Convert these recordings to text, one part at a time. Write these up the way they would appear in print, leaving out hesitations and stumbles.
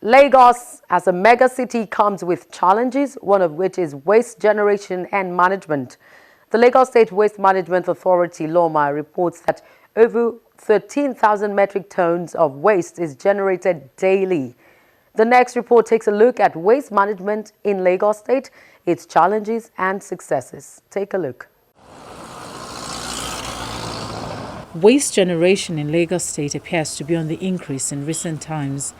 Lagos, as a mega city, comes with challenges, one of which is waste generation and management. The Lagos State Waste Management Authority, LAWMA, reports that over 13,000 metric tons of waste is generated daily. The next report takes a look at waste management in Lagos State, its challenges and successes. Take a look. Waste generation in Lagos State appears to be on the increase in recent times.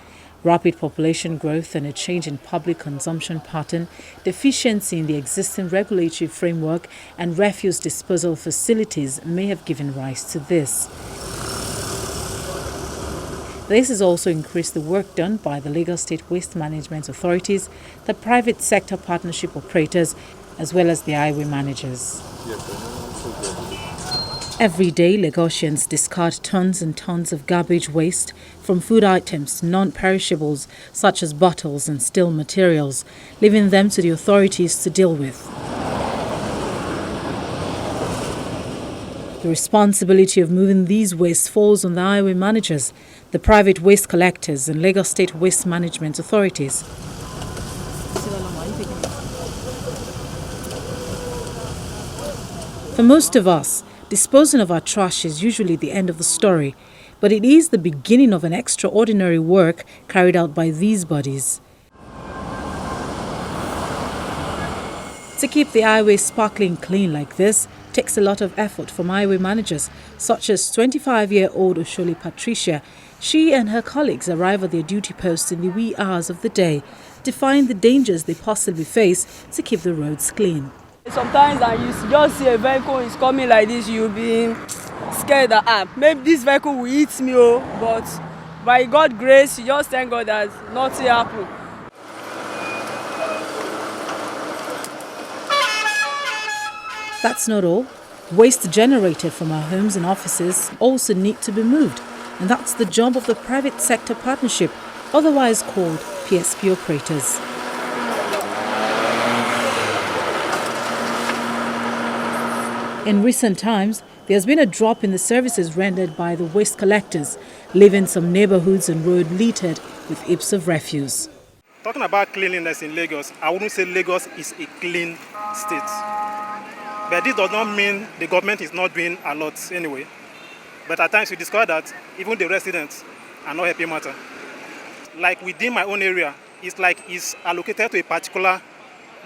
Rapid population growth and a change in public consumption pattern, deficiency in the existing regulatory framework and refuse disposal facilities may have given rise to this. This has also increased the work done by the Lagos State Waste Management Authorities, the private sector partnership operators, as well as the highway managers. Every day, Lagosians discard tons and tons of garbage waste, from food items to non-perishables such as bottles and steel materials, leaving them to the authorities to deal with. The responsibility of moving these wastes falls on the highway managers, the private waste collectors and Lagos State Waste Management Authorities. For most of us, disposing of our trash is usually the end of the story, but it is the beginning of an extraordinary work carried out by these bodies. To keep the highway sparkling clean like this takes a lot of effort from highway managers, such as 25-year-old Oshole Patricia. She and her colleagues arrive at their duty posts in the wee hours of the day, defying the dangers they possibly face to keep the roads clean. Sometimes you just see a vehicle is coming like this, you'll be scared that maybe this vehicle will hit me, but by God's grace, you just thank God that nothing happened. That's not all. Waste generated from our homes and offices also need to be moved, and that's the job of the private sector partnership, otherwise called PSP operators. In recent times, there has been a drop in the services rendered by the waste collectors, leaving some neighborhoods and roads littered with heaps of refuse. Talking about cleanliness in Lagos, I wouldn't say Lagos is a clean state. But this does not mean the government is not doing a lot anyway. But at times we discover that even the residents are not helping matter. Like within my own area, it's allocated to a particular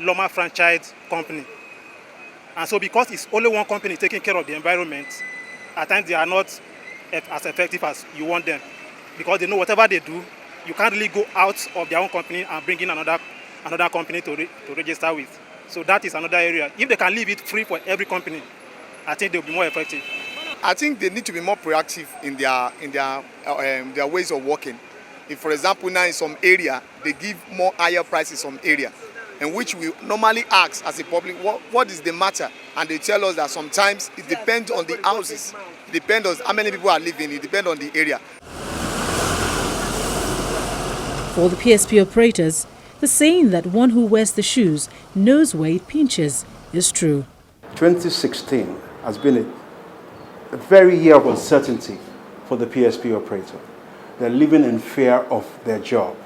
LAWMA franchise company. And so because it's only one company taking care of the environment, at times they are not as effective as you want them. Because they know whatever they do, you can't really go out of their own company and bring in another company to register with. So that is another area. If they can leave it free for every company, I think they'll be more effective. I think they need to be more proactive in their ways of working. If, for example, now in some area, they give more higher prices in some area, in which we normally ask as a public, what is the matter? And they tell us that sometimes it depends on the houses. It depends on how many people are living. It depends on the area. For the PSP operators, the saying that one who wears the shoes knows where it pinches is true. 2016 has been a very year of uncertainty for the PSP operator. They're living in fear of their job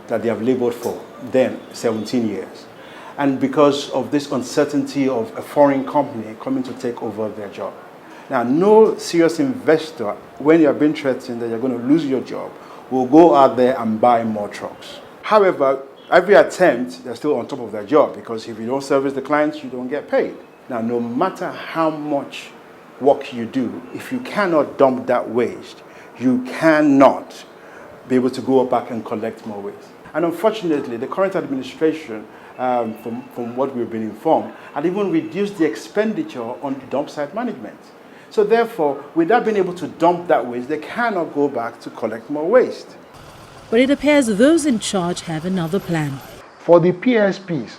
that they have labored for then 17 years. And because of this uncertainty of a foreign company coming to take over their job. Now, no serious investor, when you're being threatened that you're going to lose your job, will go out there and buy more trucks. However, every attempt, they're still on top of their job, because if you don't service the clients, you don't get paid. Now, no matter how much work you do, if you cannot dump that waste, you cannot be able to go back and collect more waste. And unfortunately, the current administration, from what we've been informed, had even reduced the expenditure on dump site management. So therefore, without being able to dump that waste, they cannot go back to collect more waste. But it appears those in charge have another plan. For the PSPs,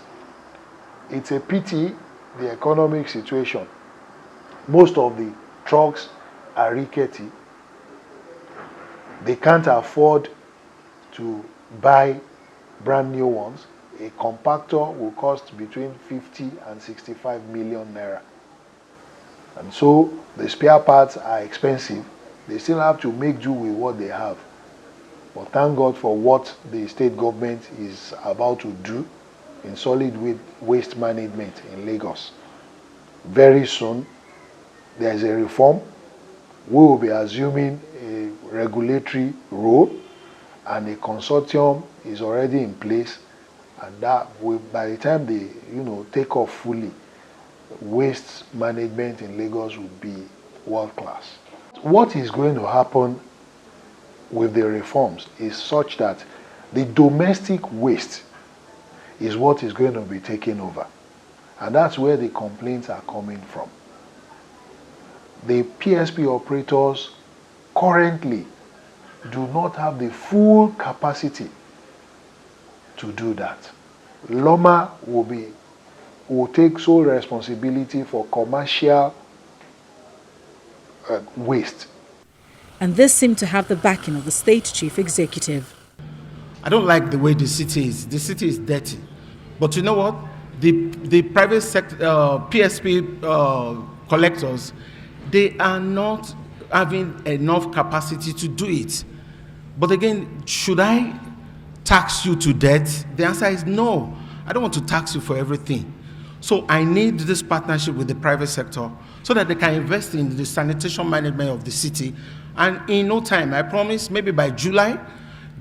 it's a pity the economic situation. Most of the trucks are rickety. They can't afford to buy brand new ones. A compactor will cost between 50 and 65 million naira. And so the spare parts are expensive. They still have to make do with what they have. But thank God for what the state government is about to do in solid waste management in Lagos. Very soon, there is a reform. We will be assuming a regulatory role, and a consortium is already in place, and that will, by the time they take off fully, waste management in Lagos will be world class. What is going to happen with the reforms is such that the domestic waste is what is going to be taken over, and that's where the complaints are coming from. The PSP operators currently do not have the full capacity to do that. LAWMA will take sole responsibility for commercial waste. And this seemed to have the backing of the state chief executive. I don't like the way the city is. The city is dirty. But you know what? The private sector, PSP collectors, they are not having enough capacity to do it. But again, should I tax you to death? The answer is no. I don't want to tax you for everything. So I need this partnership with the private sector so that they can invest in the sanitation management of the city. And in no time, I promise, maybe by July,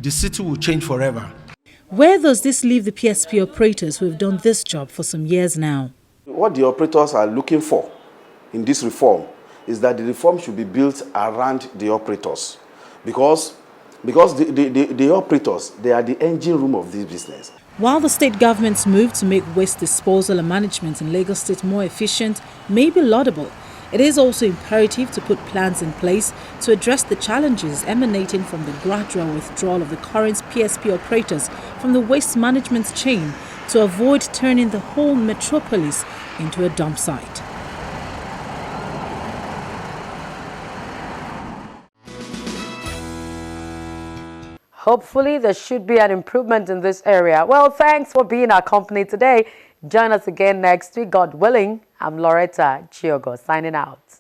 the city will change forever. Where does this leave the PSP operators who have done this job for some years now? What the operators are looking for in this reform is that the reform should be built around the operators. Because the operators, they are the engine room of this business. While the state government's move to make waste disposal and management in Lagos State more efficient may be laudable, it is also imperative to put plans in place to address the challenges emanating from the gradual withdrawal of the current PSP operators from the waste management chain to avoid turning the whole metropolis into a dump site. Hopefully, there should be an improvement in this area. Well, thanks for being our company today. Join us again next week, God willing. I'm Loretta Chiogo, signing out.